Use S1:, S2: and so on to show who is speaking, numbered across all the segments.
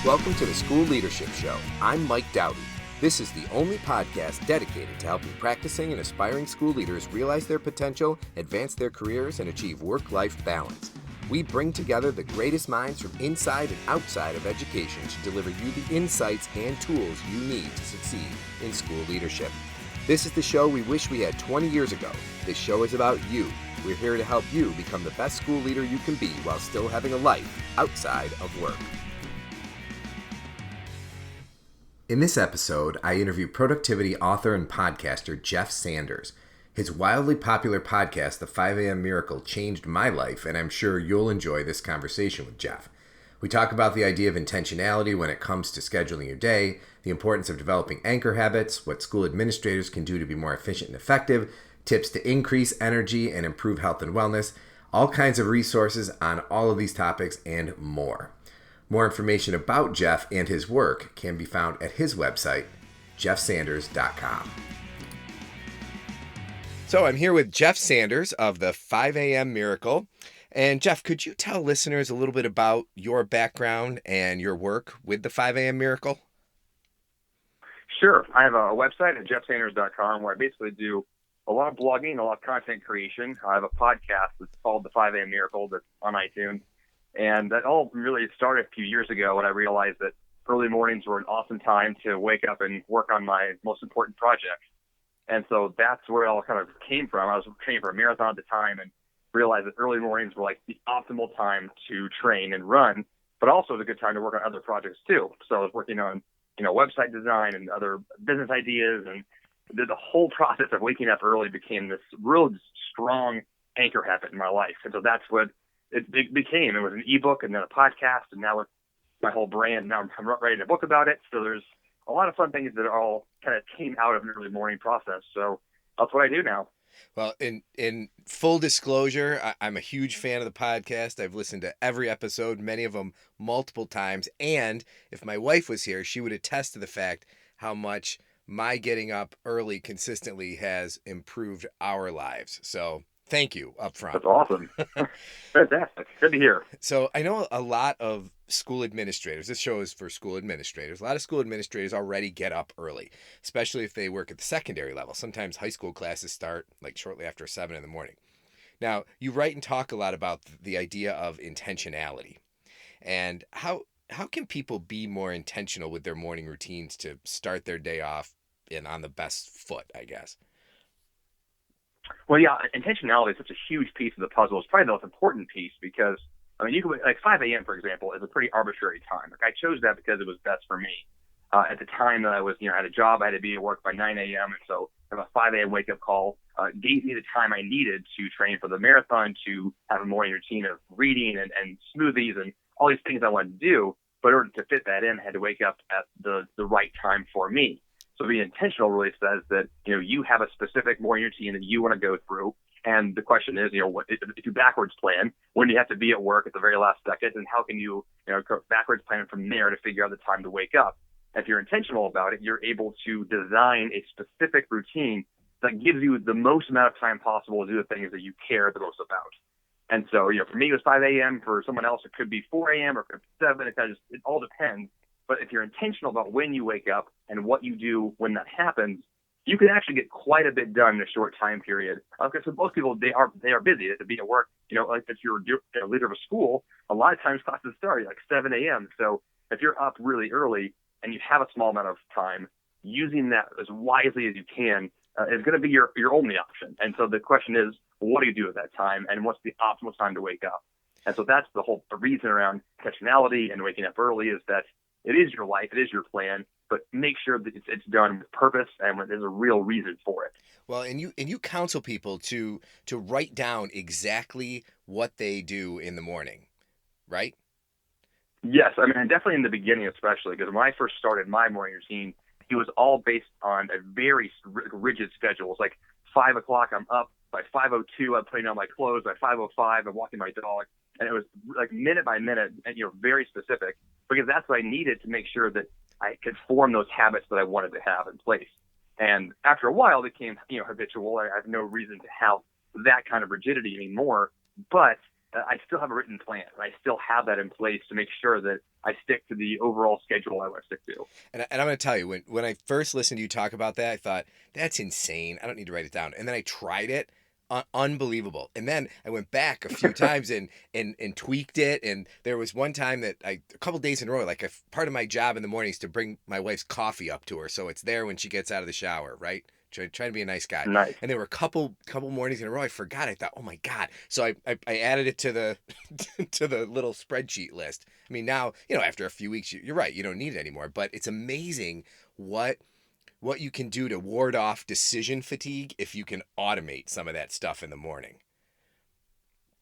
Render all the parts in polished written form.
S1: Welcome to the School Leadership Show. I'm Mike Dowdy. This is the only podcast dedicated to helping practicing and aspiring school leaders realize their potential, advance their careers, and achieve work-life balance. We bring together the greatest minds from inside and outside of education to deliver you the insights and tools you need to succeed in school leadership. This is the show we wish we had 20 years ago. This show is about you. We're here to help you become the best school leader you can be while still having a life outside of work. In this episode, I interview productivity author and podcaster Jeff Sanders. His wildly popular podcast, The 5 a.m. Miracle, changed my life, and I'm sure you'll enjoy this conversation with Jeff. We talk about the idea of intentionality when it comes to scheduling your day, the importance of developing anchor habits, what school administrators can do to be more efficient and effective, tips to increase energy and improve health and wellness, all kinds of resources on all of these topics and more. More information about Jeff and his work can be found at his website, jeffsanders.com. So I'm here with Jeff Sanders of the 5 a.m. Miracle. And Jeff, could you tell listeners a little bit about your background and your work with the 5 a.m. Miracle?
S2: Sure. I have a website at jeffsanders.com where I basically do a lot of blogging, a lot of content creation. I have a podcast that's called The 5 a.m. Miracle that's on iTunes. And that all really started a few years ago when I realized that early mornings were an awesome time to wake up and work on my most important projects. And so that's where it all kind of came from. I was training for a marathon at the time and realized that early mornings were like the optimal time to train and run, but also a good time to work on other projects too. So I was working on, website design and other business ideas, and the whole process of waking up early became this real strong anchor habit in my life. And so that's what it became. It was an ebook and then a podcast, and now it's my whole brand. Now I'm writing a book about it. So there's a lot of fun things that all kind of came out of an early morning process. So that's what I do now.
S1: Well, in full disclosure, I'm a huge fan of the podcast. I've listened to every episode, many of them multiple times. And if my wife was here, she would attest to the fact how much my getting up early consistently has improved our lives. So thank you up front.
S2: That's awesome. Fantastic. Good to hear.
S1: So I know a lot of school administrators, this show is for school administrators, a lot of school administrators already get up early, especially if they work at the secondary level. Sometimes high school classes start like shortly after 7 in the morning. Now, you write and talk a lot about the idea of intentionality and how can people be more intentional with their morning routines to start their day off and on the best foot, I guess.
S2: Well, yeah, intentionality is such a huge piece of the puzzle. It's probably the most important piece because, you could, like 5 a.m., for example, is a pretty arbitrary time. Like I chose that because it was best for me. At the time that I was, had a job, I had to be at work by 9 a.m. And so a 5 a.m. wake-up call gave me the time I needed to train for the marathon, to have a morning routine of reading and smoothies and all these things I wanted to do. But in order to fit that in, I had to wake up at the right time for me. So being intentional really says that, you have a specific morning routine that you want to go through. And the question is, what if you backwards plan, when do you have to be at work at the very last second, and how can you, go backwards plan from there to figure out the time to wake up? If you're intentional about it, you're able to design a specific routine that gives you the most amount of time possible to do the things that you care the most about. And so, for me, it was 5 a.m. For someone else, it could be 4 a.m. or it could be 7. It all depends. But if you're intentional about when you wake up and what you do when that happens, you can actually get quite a bit done in a short time period. Because for most people, they are busy to be at work. Like if you're a leader of a school, a lot of times classes start at like 7 a.m. So if you're up really early and you have a small amount of time, using that as wisely as you can is going to be your only option. And so the question is, what do you do at that time, and what's the optimal time to wake up? And so that's the reason around intentionality and waking up early is that it is your life, it is your plan, but make sure that it's done with purpose and there's a real reason for it.
S1: Well, and you counsel people to write down exactly what they do in the morning, right?
S2: Yes, definitely in the beginning, especially because when I first started my morning routine, it was all based on a very rigid schedule. It's like 5 o'clock, I'm up. By 5:02, I'm putting on my clothes. By 5:05, I'm walking my dog. And it was like minute by minute and, very specific, because that's what I needed to make sure that I could form those habits that I wanted to have in place. And after a while, it became, habitual. I have no reason to have that kind of rigidity anymore. But I still have a written plan. And I still have that in place to make sure that I stick to the overall schedule I want to stick to.
S1: And I'm going to tell you, when I first listened to you talk about that, I thought, that's insane. I don't need to write it down. And then I tried it. Unbelievable. And then I went back a few times and tweaked it. And there was one time that a couple days in a row, like part of my job in the morning is to bring my wife's coffee up to her. So it's there when she gets out of the shower, right? Trying to be a nice guy.
S2: Nice.
S1: And there were a couple mornings in a row I forgot. I thought, oh my God. So I added it to the to the little spreadsheet list. I mean, now, after a few weeks, you're right, you don't need it anymore. But it's amazing what you can do to ward off decision fatigue if you can automate some of that stuff in the morning.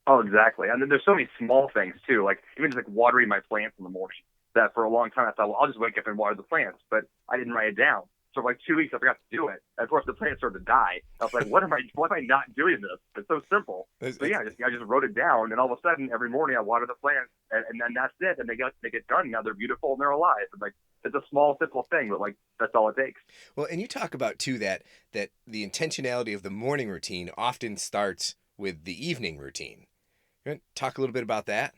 S2: Oh, exactly. And then there's so many small things too, like even just like watering my plants in the morning. That for a long time I thought, well, I'll just wake up and water the plants, but I didn't write it down. So for like 2 weeks I forgot to do it. And of course the plants started to die. I was like, why am I not doing this? It's so simple. So yeah, I just wrote it down, and all of a sudden every morning I water the plants, and then that's it. And they get done. Now they're beautiful and they're alive. And like, it's a small, simple thing, but like that's all it takes.
S1: Well, and you talk about too that the intentionality of the morning routine often starts with the evening routine. You want to talk a little bit about that?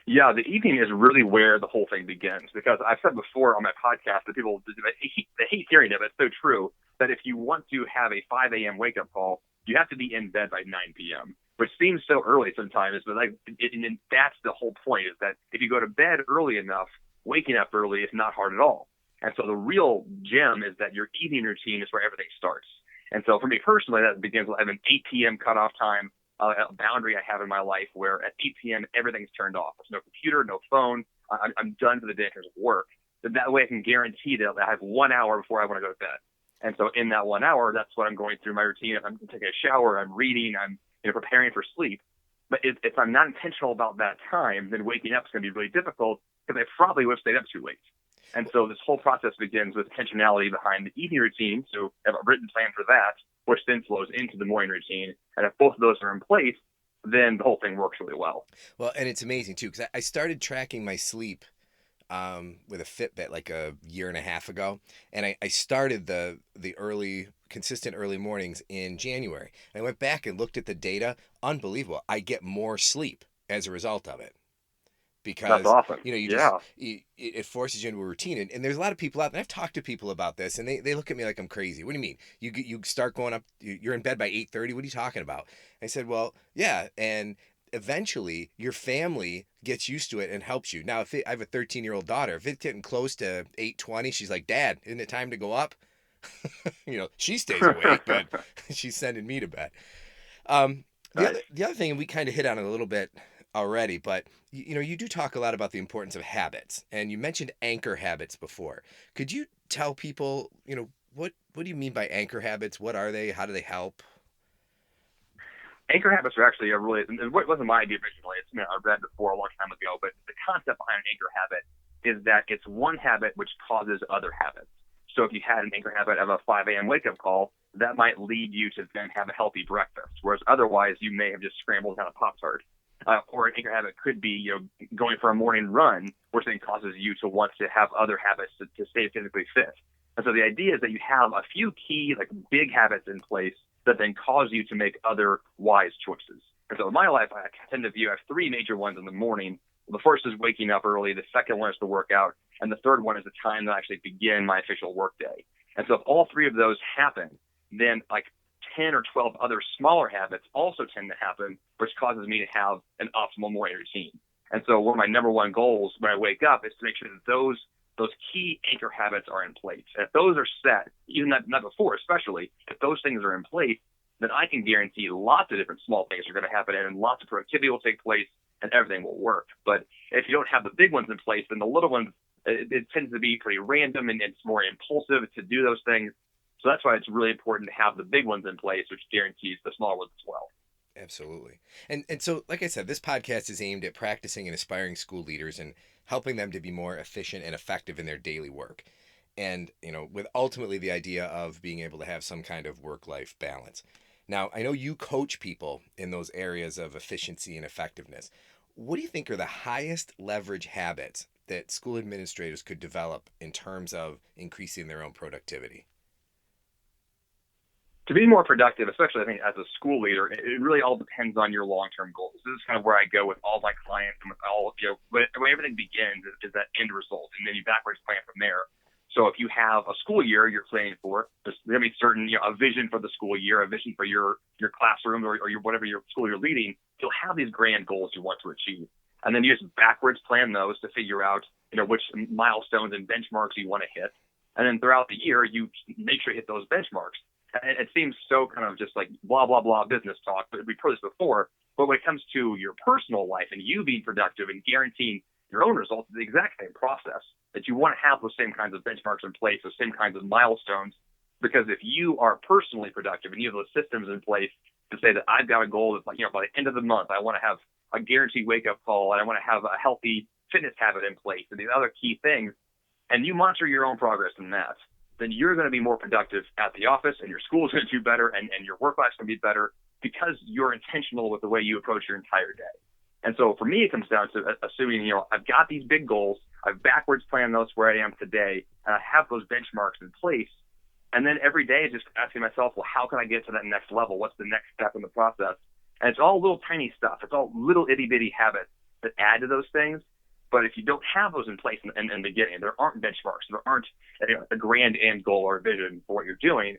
S2: Yeah, the evening is really where the whole thing begins, because I've said before on my podcast that people they hate hearing it, but it's so true, that if you want to have a 5 a.m. wake up call, you have to be in bed by 9 p.m., which seems so early sometimes, but and that's the whole point, is that if you go to bed early enough, waking up early is not hard at all. And so the real gem is that your evening routine is where everything starts. And so for me personally, that begins with having an 8 p.m. cutoff time. A boundary I have in my life where at 8 p.m. everything's turned off. There's no computer, no phone. I'm done for the day in terms of work. So that way I can guarantee that I have 1 hour before I want to go to bed. And so in that 1 hour, that's what I'm going through my routine. If I'm taking a shower, I'm reading, I'm preparing for sleep. But if I'm not intentional about that time, then waking up is going to be really difficult, because I probably would have stayed up too late. And so this whole process begins with intentionality behind the evening routine. So I have a written plan for that, which then flows into the morning routine. And if both of those are in place, then the whole thing works really well.
S1: Well, and it's amazing too, because I started tracking my sleep with a Fitbit like a year and a half ago. And I started the consistent early mornings in January. And I went back and looked at the data. Unbelievable. I get more sleep as a result of it. Because
S2: that's awesome.
S1: It forces you into a routine, and there's a lot of people out there. I've talked to people about this, and they look at me like I'm crazy. What do you mean? You start going up? You're in bed by 8:30. What are you talking about? I said, well, yeah, and eventually your family gets used to it and helps you. Now, I have a 13-year-old daughter. If it's getting close to 8:20, she's like, Dad, isn't it time to go up? She stays awake, but she's sending me to bed. The other thing, and we kind of hit on it a little bit already, but you do talk a lot about the importance of habits, and you mentioned anchor habits before. Could you tell people, what do you mean by anchor habits? What are they? How do they help?
S2: Anchor habits are actually it wasn't my idea originally. It's I read before a long time ago, but the concept behind an anchor habit is that it's one habit which causes other habits. So if you had an anchor habit of a 5 a.m. wake-up call, that might lead you to then have a healthy breakfast, whereas otherwise you may have just scrambled down a Pop-Tart. Or an anchor habit could be, going for a morning run, which then causes you to want to have other habits to stay physically fit. And so the idea is that you have a few key, like big habits in place that then cause you to make other wise choices. And so in my life, I tend to view I have three major ones in the morning. The first is waking up early. The second one is the workout. And the third one is the time that I actually begin my official workday. And so if all three of those happen, then like 10 or 12 other smaller habits also tend to happen, which causes me to have an optimal morning routine. And so one of my number one goals when I wake up is to make sure that those key anchor habits are in place. And if those are set, even not before, especially, if those things are in place, then I can guarantee lots of different small things are going to happen, and lots of productivity will take place, and everything will work. But if you don't have the big ones in place, then the little ones, it tends to be pretty random, and it's more impulsive to do those things. So that's why it's really important to have the big ones in place, which guarantees the smaller ones as well.
S1: Absolutely. And so, like I said, this podcast is aimed at practicing and aspiring school leaders and helping them to be more efficient and effective in their daily work. And, with ultimately the idea of being able to have some kind of work-life balance. Now, I know you coach people in those areas of efficiency and effectiveness. What do you think are the highest leverage habits that school administrators could develop in terms of increasing their own productivity?
S2: To be more productive, especially I think as a school leader, it really all depends on your long-term goals. This is kind of where I go with all my clients and with all, where everything begins is that end result, and then you backwards plan from there. So if you have a school year you're planning for, there's going to be certain, a vision for the school year, a vision for your classroom or your whatever your school you're leading. You'll have these grand goals you want to achieve, and then you just backwards plan those to figure out, which milestones and benchmarks you want to hit, and then throughout the year you make sure you hit those benchmarks. And it seems so kind of just like blah blah blah business talk, but we've heard this before. But when it comes to your personal life and you being productive and guaranteeing your own results, it's the exact same process. That you want to have those same kinds of benchmarks in place, those same kinds of milestones, because if you are personally productive and you have those systems in place to say that I've got a goal that, by the end of the month, I want to have a guaranteed wake-up call and I want to have a healthy fitness habit in place and these other key things, and you monitor your own progress in that, then you're going to be more productive at the office and your school is going to do better and your work life's going to be better because you're intentional with the way you approach your entire day. And so for me, it comes down to assuming, I've got these big goals, I've backwards planned those where I am today, and I have those benchmarks in place. And then every day just asking myself, well, how can I get to that next level? What's the next step in the process? And it's all little tiny stuff. It's all little itty bitty habits that add to those things. But if you don't have those in place in the beginning, there aren't benchmarks, there aren't a grand end goal or vision for what you're doing,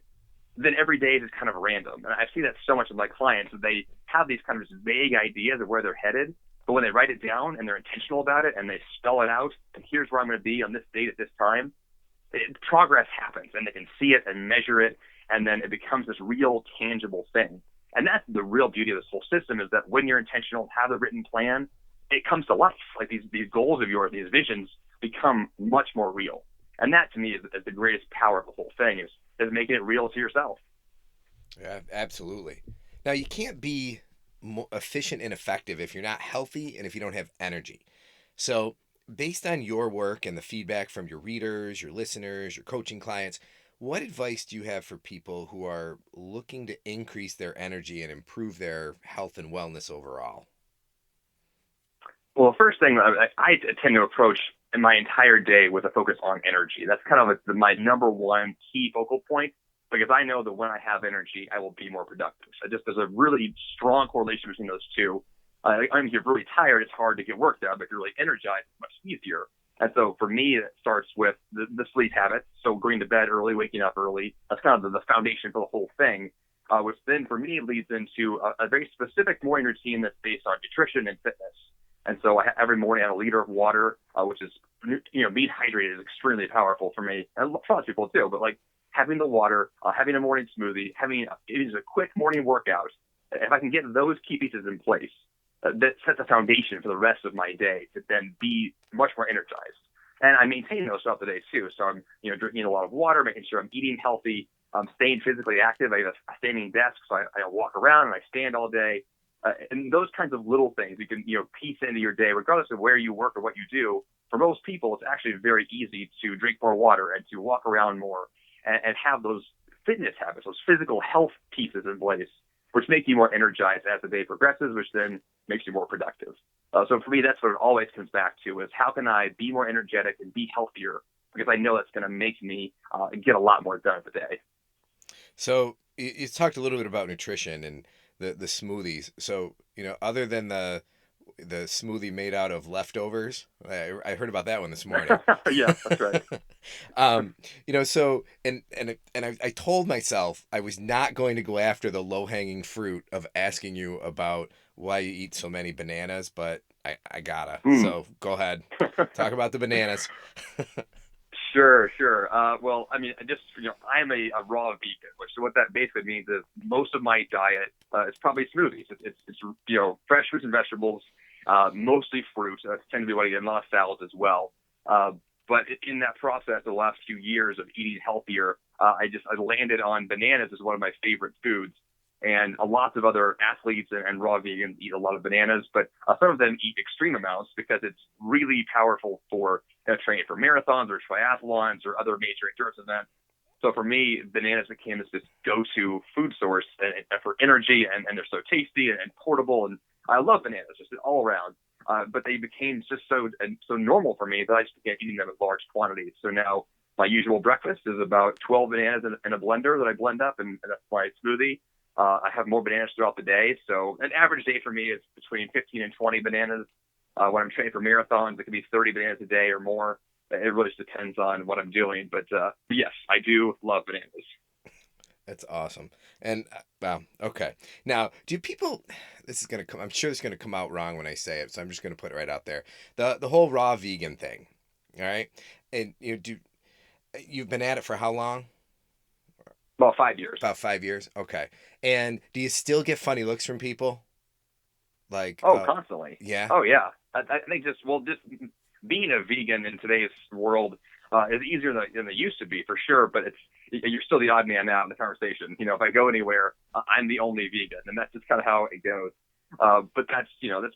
S2: then every day is just kind of random. And I see that so much with my clients. They have these kind of vague ideas of where they're headed, but when they write it down and they're intentional about it and they spell it out, and here's where I'm going to be on this date at this time, progress happens and they can see it and measure it, and then it becomes this real tangible thing. And that's the real beauty of this whole system, is that when you're intentional, have a written plan, it comes to life. Like these goals of yours, these visions become much more real. And that to me is the greatest power of the whole thing, is making it real to yourself.
S1: Yeah, absolutely. Now, you can't be more efficient and effective if you're not healthy and if you don't have energy. So based on your work and the feedback from your readers, your listeners, your coaching clients, what advice do you have for people who are looking to increase their energy and improve their health and wellness overall?
S2: Well, first thing, I tend to approach my entire day with a focus on energy. That's kind of my number one key focal point, because I know that when I have energy, I will be more productive. There's a really strong correlation between those two. If you're really tired, it's hard to get work done, but if you're really energized, it's much easier. And so for me, it starts with the sleep habit. So going to bed early, waking up early, that's kind of the foundation for the whole thing, which then for me leads into a very specific morning routine that's based on nutrition and fitness. And so every morning I have a liter of water, which is, being hydrated is extremely powerful for me, and for other people too. But like having the water, having a morning smoothie, having a quick morning workout, if I can get those key pieces in place, that sets a foundation for the rest of my day to then be much more energized. And I maintain those throughout the day too. So I'm, drinking a lot of water, making sure I'm eating healthy, staying physically active. I have a standing desk, so I walk around and I stand all day. And those kinds of little things you can, piece into your day, regardless of where you work or what you do. For most people, it's actually very easy to drink more water and to walk around more and have those fitness habits, those physical health pieces in place, which make you more energized as the day progresses, which then makes you more productive. So for me, that's what it always comes back to, is how can I be more energetic and be healthier? Because I know that's going to make me get a lot more done in the day.
S1: So you talked a little bit about nutrition and the smoothies. So, other than the smoothie made out of leftovers, I heard about that one this morning.
S2: Yeah, that's right.
S1: So I told myself I was not going to go after the low-hanging fruit of asking you about why you eat so many bananas, but I gotta. So go ahead, talk about the bananas.
S2: Sure. Well, I mean, I'm a raw vegan, which what that basically means is most of my diet is probably smoothies. It's fresh fruits and vegetables, mostly fruit. Tend to be what I get, a lot of salads as well. But in that process, the last few years of eating healthier, I landed on bananas as one of my favorite foods. And lots of other athletes and raw vegans eat a lot of bananas, but some of them eat extreme amounts because it's really powerful for training for marathons or triathlons or other major endurance events. So for me, bananas became this go-to food source for energy, and they're so tasty and portable, and I love bananas just all around. But they became just so normal for me that I just began eating them in large quantities. So now my usual breakfast is about 12 bananas in a blender that I blend up, and that's my smoothie. I have more bananas throughout the day. So an average day for me is between 15 and 20 bananas. When I'm training for marathons, it could be 30 bananas a day or more. It really just depends on what I'm doing. But yes, I do love bananas.
S1: That's awesome. And wow, okay. Now, do people? This is gonna come. I'm sure it's gonna come out wrong when I say it, so I'm just gonna put it right out there. The whole raw vegan thing. All right, and you've been at it for how long?
S2: About 5 years.
S1: About 5 years. Okay. And do you still get funny looks from people? Like,
S2: Oh, constantly.
S1: yeah.
S2: Oh, yeah. I think just being a vegan in today's world is easier than it used to be, for sure. But you're still the odd man out in the conversation. If I go anywhere, I'm the only vegan, and that's just kind of how it goes. But that's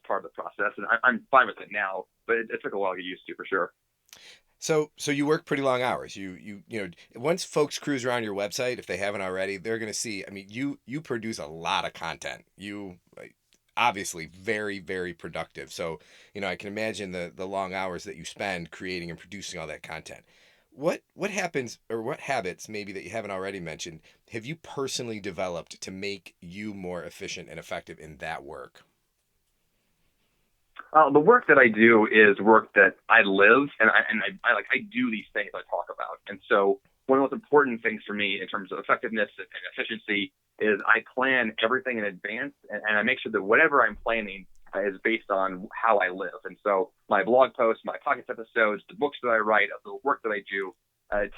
S2: part of the process, and I'm fine with it now. But it took a while to get used to, for sure.
S1: So you work pretty long hours. Once folks cruise around your website, if they haven't already, they're gonna see. I mean, you produce a lot of content. You obviously very, very productive. So I can imagine the long hours that you spend creating and producing all that content. What happens, or what habits maybe that you haven't already mentioned have you personally developed to make you more efficient and effective in that work?
S2: The work that I do is work that I live, and I do these things I talk about. And so one of the most important things for me in terms of effectiveness and efficiency is I plan everything in advance, and I make sure that whatever I'm planning is based on how I live. And so my blog posts, my podcast episodes, the books that I write, the work that I do,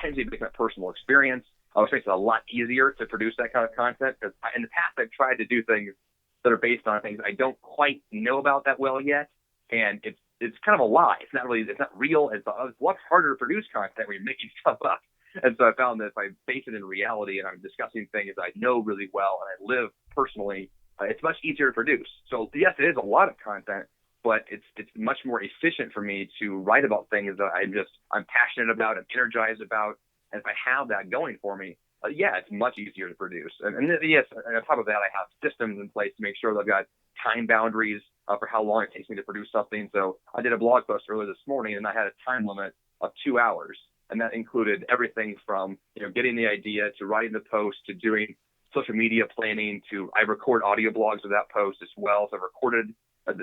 S2: tends to be my personal experience, which makes it a lot easier to produce that kind of content. Because in the past, I've tried to do things that are based on things I don't quite know about that well yet. And it's kind of a lie. It's not real. It's a lot harder to produce content when you're making stuff up. And so I found that if I base it in reality and I'm discussing things I know really well and I live personally, it's much easier to produce. So yes, it is a lot of content, but it's much more efficient for me to write about things that I'm passionate about, I'm energized about. And if I have that going for me, it's much easier to produce. And yes, and on top of that, I have systems in place to make sure that I've got time boundaries for how long it takes me to produce something. So I did a blog post earlier this morning, and I had a time limit of 2 hours. And that included everything from getting the idea to writing the post to doing social media planning to I record audio blogs of that post as well. So I recorded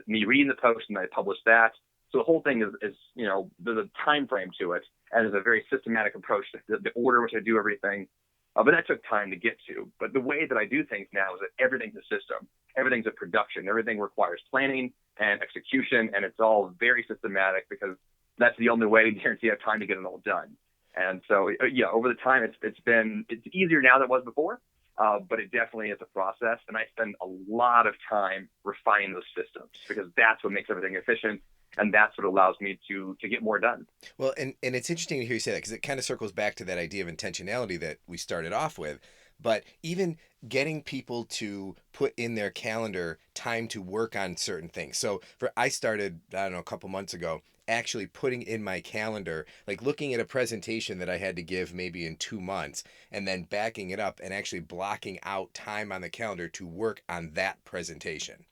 S2: me reading the post and I published that. So the whole thing is there's a time frame to it, and there's a very systematic approach to the order in which I do everything. But that took time to get to. But the way that I do things now is that everything's a system. Everything's a production. Everything requires planning and execution, and it's all very systematic because that's the only way to guarantee I have time to get it all done. And so, over the time, it's easier now than it was before, but it definitely is a process. And I spend a lot of time refining those systems because that's what makes everything efficient. And that's what allows me to get more done.
S1: Well, and it's interesting to hear you say that because it kind of circles back to that idea of intentionality that we started off with. But even getting people to put in their calendar time to work on certain things. So I started, I don't know, a couple months ago, actually putting in my calendar, like looking at a presentation that I had to give maybe in 2 months and then backing it up and actually blocking out time on the calendar to work on that presentation.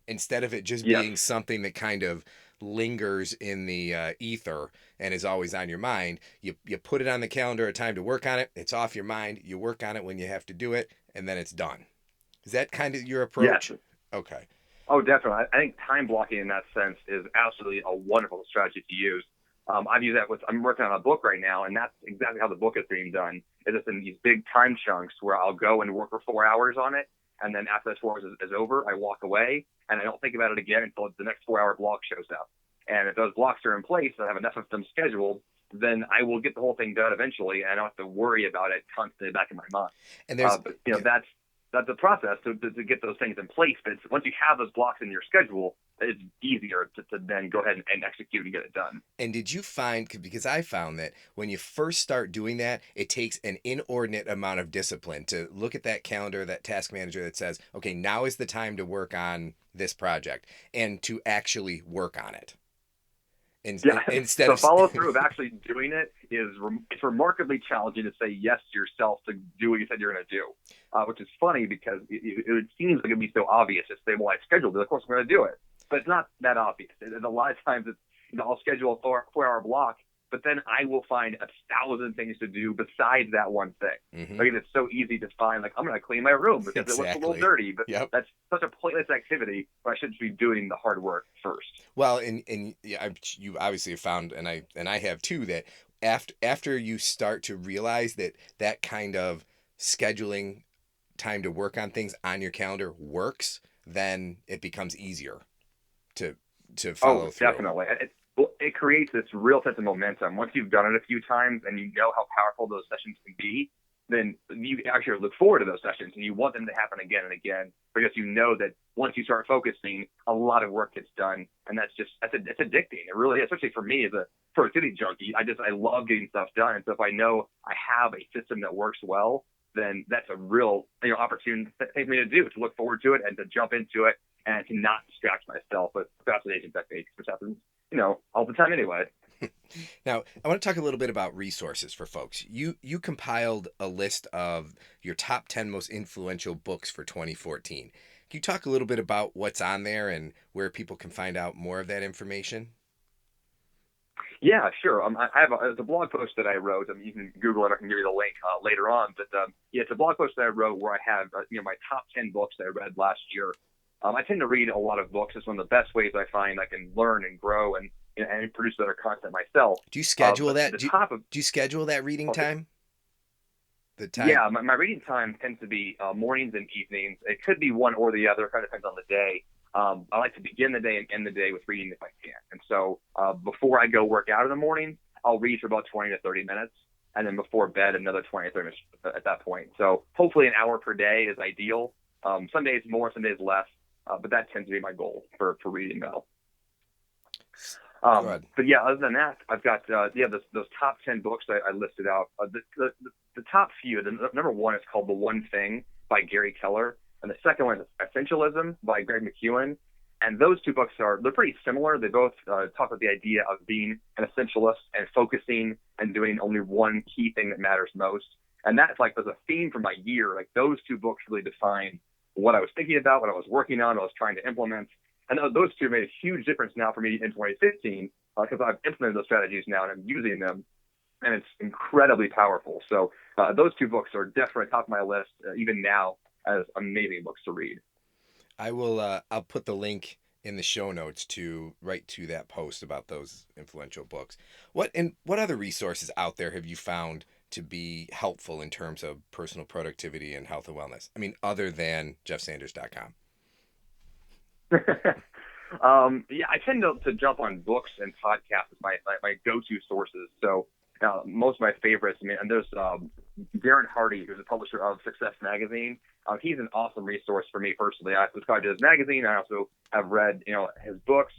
S1: Instead of it just being something that kind of lingers in the ether and is always on your mind, you put it on the calendar, a time to work on it. It's off your mind. You work on it when you have to do it, and then it's done. Is that kind of your approach?
S2: Yes.
S1: Okay.
S2: Oh, definitely. I think time blocking in that sense is absolutely a wonderful strategy to use. I've used that I'm working on a book right now, and that's exactly how the book is being done. It's in these big time chunks where I'll go and work for 4 hours on it. And then after those 4 hours is over, I walk away and I don't think about it again until the next 4-hour block shows up. And if those blocks are in place and I have enough of them scheduled, then I will get the whole thing done eventually. And I don't have to worry about it constantly back in my mind. And there's, that's a process to get those things in place. But once you have those blocks in your schedule, it's easier to then go ahead and execute and get it done.
S1: And did you find, because I found that when you first start doing that, it takes an inordinate amount of discipline to look at that calendar, that task manager that says, okay, now is the time to work on this project, and to actually work on it.
S2: Instead the follow through of actually doing it it's remarkably challenging to say yes to yourself to do what you said you're going to do, which is funny because it seems like it'd be so obvious to say, well, I scheduled it, of course I'm going to do it. But it's not that obvious. And a lot of times I'll schedule a 4-hour block, but then I will find 1,000 things to do besides that one thing.
S1: Mm-hmm.
S2: Like, it's so easy to find, like, I'm going to clean my room because it looks a little dirty, but
S1: Yep.
S2: that's such a pointless activity where I should be doing the hard work first.
S1: Well, and yeah, you obviously have found, and I have too, that after you start to realize that kind of scheduling time to work on things on your calendar works, then it becomes easier to follow through.
S2: Definitely. It creates this real sense of momentum. Once you've done it a few times and you know how powerful those sessions can be, then you actually look forward to those sessions and you want them to happen again and again, because you know that once you start focusing, a lot of work gets done, and it's addicting. It really is, especially for me as a productivity junkie. I love getting stuff done. And so if I know I have a system that works well, then that's a real opportunity thing for me to do, to look forward to it and to jump into it and to not distract myself with procrastination techniques, which happens all the time anyway.
S1: Now, I want to talk a little bit about resources for folks. You compiled a list of your top 10 most influential books for 2014. Can you talk a little bit about what's on there and where people can find out more of that information?
S2: Yeah, sure. I have a blog post that I wrote. You can Google it. I can give you the link later on. But it's a blog post that I wrote where I have my top 10 books that I read last year. I tend to read a lot of books. It's one of the best ways I find I can learn and grow and produce better content myself.
S1: Do you schedule that? Do you schedule that reading time? The time?
S2: Yeah, my reading time tends to be mornings and evenings. It could be one or the other. It kind of depends on the day. I like to begin the day and end the day with reading if I can. And so before I go work out in the morning, I'll read for about 20 to 30 minutes. And then before bed, another 20 to 30 minutes at that point. So hopefully an hour per day is ideal. Some days more, some days less. But that tends to be my goal for reading now. But yeah, other than that, I've got those top 10 books I listed out. The top few, the number one is called The One Thing by Gary Keller, and the second one is Essentialism by Greg McKeown. And those two books they're pretty similar. They both talk about the idea of being an essentialist and focusing and doing only one key thing that matters most. And that's like there's a theme for my year. Like those two books really define what I was thinking about, what I was working on, what I was trying to implement. And those two made a huge difference now for me in 2015 because I've implemented those strategies now and I'm using them, and it's incredibly powerful. So those two books are definitely top of my list, even now, as amazing books to read.
S1: I will. I'll put the link in the show notes right to that post about those influential books. What other resources out there have you found to be helpful in terms of personal productivity and health and wellness? I mean, other than jeffsanders.com.
S2: Yeah, I tend to jump on books and podcasts as my go-to sources. So most of my favorites, and there's Darren Hardy, who's a publisher of Success Magazine. He's an awesome resource for me personally. I subscribe to his magazine. I also have read, his books.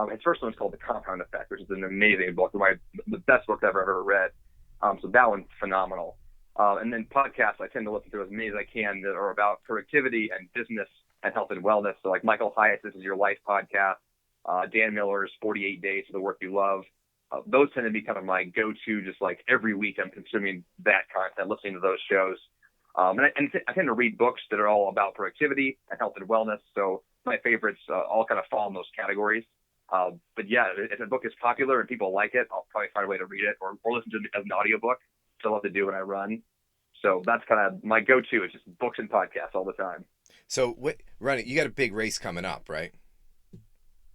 S2: His first one is called The Compound Effect, which is an amazing book, the best book I've ever read. So that one's phenomenal. And then podcasts, I tend to listen to as many as I can that are about productivity and business and health and wellness. So like Michael Hyatt's This Is Your Life podcast, Dan Miller's 48 Days to the Work You Love. Those tend to be kind of my go-to, just like every week I'm consuming that content, listening to those shows. And I tend to read books that are all about productivity and health and wellness. So my favorites all kind of fall in those categories. But yeah, if a book is popular and people like it, I'll probably find a way to read it or listen to it as an audiobook. So I love to do when I run. So that's kind of my go-to. It's just books and podcasts all the time.
S1: So you got a big race coming up, right?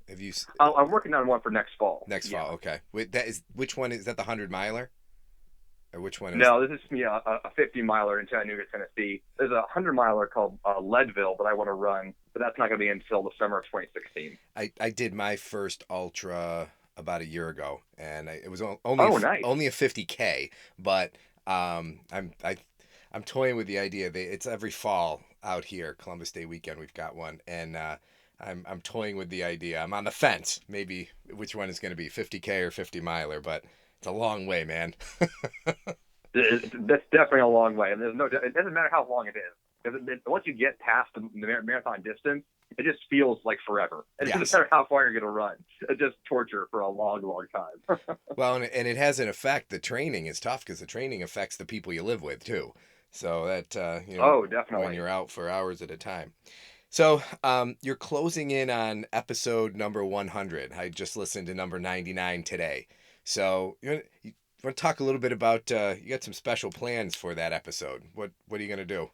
S1: Have you?
S2: I'm working on one for next fall.
S1: Next fall, okay. Wait, which one is that? The 100-miler, or which one?
S2: No, this is a 50-miler in Chattanooga, Tennessee. There's a 100-miler called Leadville that I want to run, but that's not going to be until the summer of 2016.
S1: I did my first ultra about a year ago, and it was only a 50K, but I'm toying with the idea that it's every fall out here, Columbus Day weekend. We've got one, and I'm toying with the idea. I'm on the fence, maybe which one is going to be 50K or 50-miler, but it's a long way, man.
S2: That's definitely a long way, and it doesn't matter how long it is. Because once you get past the marathon distance, it just feels like forever. It doesn't matter how far you're going to run. It's just torture for a long, long time.
S1: Well, and it has an effect. The training is tough because the training affects the people you live with too. So that
S2: oh, definitely,
S1: when you're out for hours at a time. So you're closing in on episode number 100. I just listened to number 99 today. So you want to talk a little bit about you got some special plans for that episode. What are you going to do?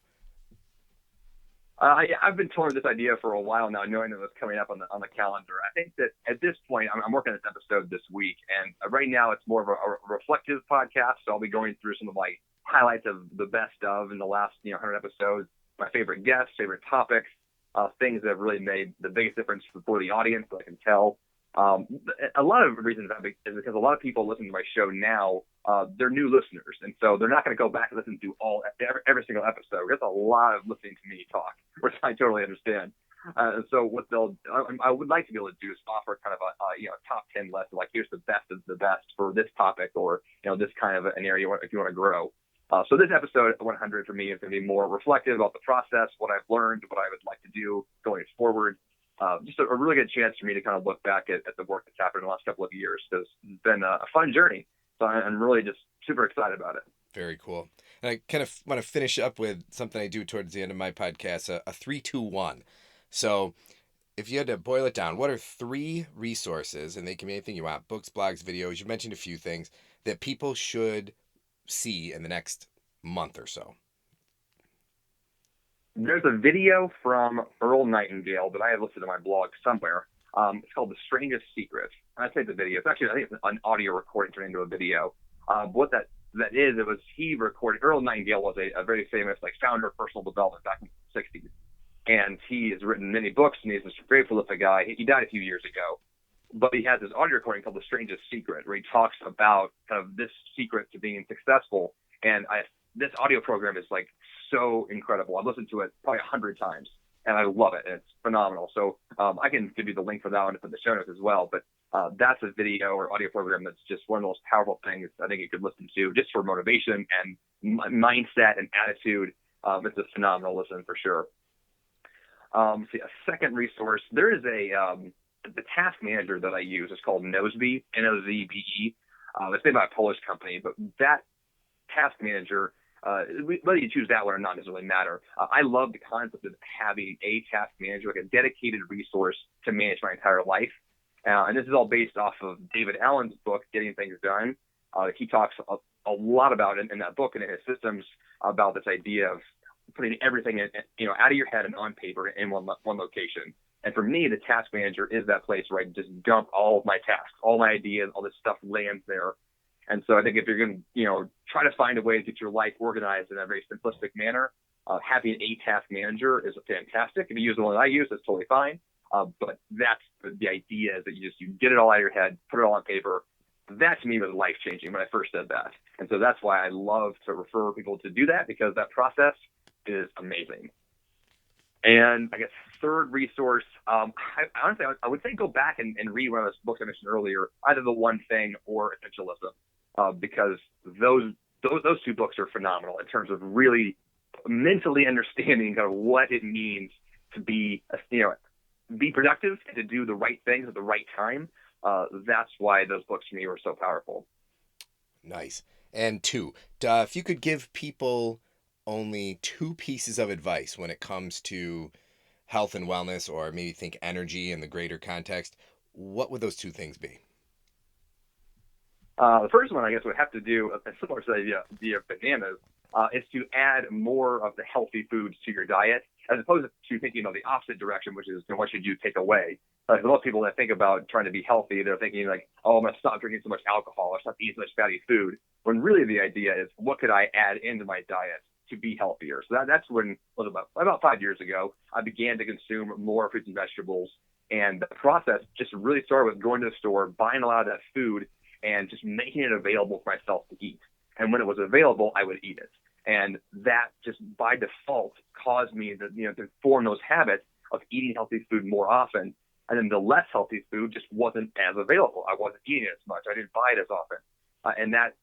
S2: I've been toying with this idea for a while now, knowing that it was coming up on the calendar. I think that at this point, I'm working on this episode this week, and right now it's more of a reflective podcast. So I'll be going through some of my highlights of the best of in the last 100 episodes, my favorite guests, favorite topics, things that have really made the biggest difference for the audience that I can tell. A lot of reasons that is because a lot of people listening to my show now, they're new listeners, and so they're not going to go back and listen to every single episode. That's a lot of listening to me talk, which I totally understand. So what I would like to be able to do is offer kind of a top 10 list, like here's the best of the best for this topic, or this kind of an area if you want to grow. So this episode 100 for me is going to be more reflective about the process, what I've learned, what I would like to do going forward. Just a really good chance for me to kind of look back at the work that's happened in the last couple of years. Because it's been a fun journey. So I'm really just super excited about it.
S1: Very cool. And I kind of want to finish up with something I do towards the end of my podcast, a 3-2-1. So if you had to boil it down, what are 3 resources, and they can be anything you want, books, blogs, videos, you mentioned a few things, that people should see in the next month or so?
S2: There's a video from Earl Nightingale that I have listed on my blog somewhere. It's called The Strangest Secret. And I say the video. It's actually, I think it's an audio recording turned into a video. What that is, it was he recorded. Earl Nightingale was a very famous founder of personal development back in the 60s. And he has written many books, and he's a very prolific guy. He died a few years ago. But he has this audio recording called The Strangest Secret, where he talks about kind of this secret to being successful. And this audio program is so incredible. I've listened to it probably 100 times, and I love it. It's phenomenal. So I can give you the link for that one in the show notes as well. But that's a video or audio program that's just one of the most powerful things I think you could listen to just for motivation and mindset and attitude. It's a phenomenal listen for sure. See, a second resource, there is the task manager that I use is called Nozbe, Nozbe. It's made by a Polish company, but that task manager, whether you choose that one or not doesn't really matter. I love the concept of having a task manager, like a dedicated resource to manage my entire life. And this is all based off of David Allen's book, Getting Things Done. He talks a lot about it in that book and in his systems about this idea of putting everything out of your head and on paper in one location. And for me, the task manager is that place where I just dump all of my tasks, all my ideas, all this stuff lands there. And so I think if you're going to, try to find a way to get your life organized in a very simplistic manner, having a task manager is fantastic. If you use the one that I use, that's totally fine. But that's the idea, is that you get it all out of your head, put it all on paper. That to me was life-changing when I first said that. And so that's why I love to refer people to do that, because that process is amazing. And I guess third resource, honestly, I would say go back and read one of those books I mentioned earlier, either The One Thing or Essentialism, because those 2 books are phenomenal in terms of really mentally understanding kind of what it means to be productive and to do the right things at the right time. That's why those books to me were so powerful.
S1: Nice. And 2, if you could give people only 2 pieces of advice when it comes to health and wellness, or maybe think energy in the greater context, what would those 2 things be?
S2: The first one, I guess, would have to do, similar to the idea of bananas, is to add more of the healthy foods to your diet, as opposed to thinking the opposite direction, which is what should you take away. For most people that think about trying to be healthy, they're thinking I'm going to stop drinking so much alcohol or stop eating so much fatty food, when really the idea is, what could I add into my diet to be healthier? So that's when, about 5 years ago, I began to consume more fruits and vegetables. And the process just really started with going to the store, buying a lot of that food, and just making it available for myself to eat. And when it was available, I would eat it. And that just by default caused me to form those habits of eating healthy food more often. And then the less healthy food just wasn't as available. I wasn't eating it as much. I didn't buy it as often. And that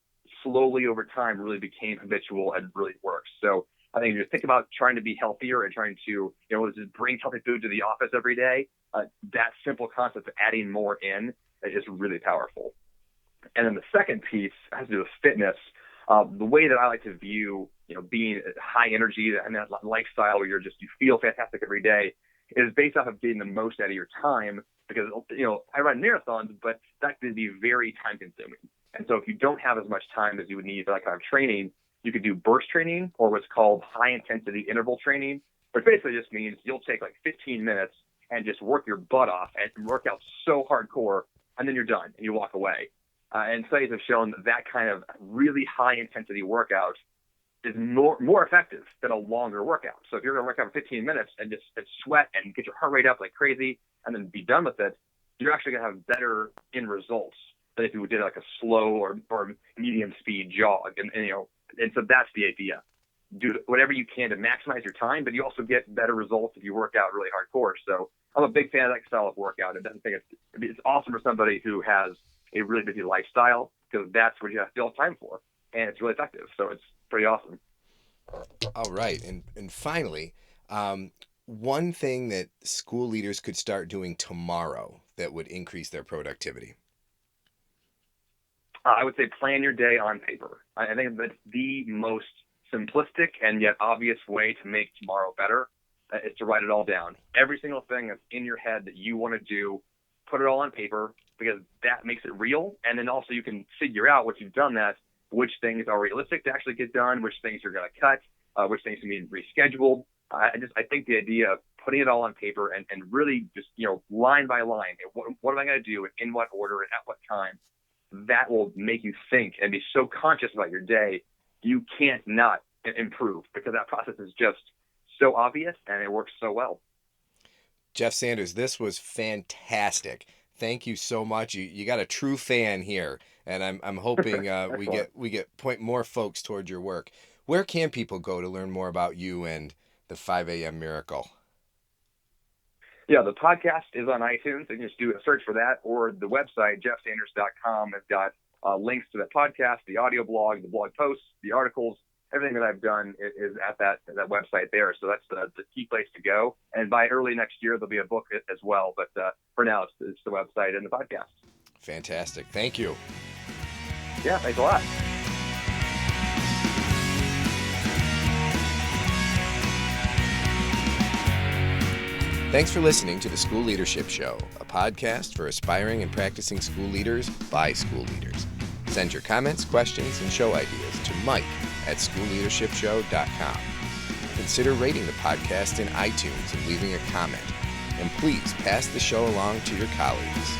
S2: slowly over time really became habitual and really works. So I think if you think about trying to be healthier and trying to, just bring healthy food to the office every day, that simple concept of adding more in is really powerful. And then the second piece has to do with fitness. The way that I like to view, being high energy and that lifestyle where you feel fantastic every day is based off of getting the most out of your time, because, I run marathons, but that can be very time consuming. And so if you don't have as much time as you would need for that kind of training, you could do burst training or what's called high intensity interval training, which basically just means you'll take like 15 minutes and just work your butt off and work out so hardcore, and then you're done and you walk away. And studies have shown that kind of really high intensity workout is more effective than a longer workout. So if you're going to work out for 15 minutes and just sweat and get your heart rate up like crazy and then be done with it, you're actually going to have better end results than if you did like a slow or medium speed jog. And so that's the idea. Do whatever you can to maximize your time, but you also get better results if you work out really hardcore. So I'm a big fan of that style of workout. I don't think it's awesome for somebody who has a really busy lifestyle, because that's what you have to fill time for, and it's really effective. So it's pretty awesome.
S1: All right, and finally, one thing that school leaders could start doing tomorrow that would increase their productivity.
S2: I would say plan your day on paper. I think that's the most simplistic and yet obvious way to make tomorrow better, is to write it all down. Every single thing that's in your head that you want to do, put it all on paper, because that makes it real. And then also you can figure out, once you've done that, which things are realistic to actually get done, which things you're going to cut, which things can be rescheduled. I think the idea of putting it all on paper and really just, line by line, what am I going to do, and in what order, and at what time, that will make you think and be so conscious about your day, you can't not improve, because that process is just so obvious and it works so well.
S1: Jeff Sanders, this was fantastic. Thank you so much. You got a true fan here, and I'm hoping we get point more folks towards your work. Where can people go to learn more about you and the 5 a.m. Miracle?
S2: Yeah, the podcast is on iTunes. You can just do a search for that, or the website, jeffsanders.com, has got links to that podcast, the audio blog, the blog posts, the articles. Everything that I've done is at that website there. So that's the key place to go. And by early next year, there'll be a book as well. But for now, it's the website and the podcast.
S1: Fantastic. Thank you.
S2: Yeah, thanks a lot.
S1: Thanks for listening to the School Leadership Show, a podcast for aspiring and practicing school leaders by school leaders. Send your comments, questions, and show ideas to mike@schoolleadershipshow.com. Consider rating the podcast in iTunes and leaving a comment. And please pass the show along to your colleagues.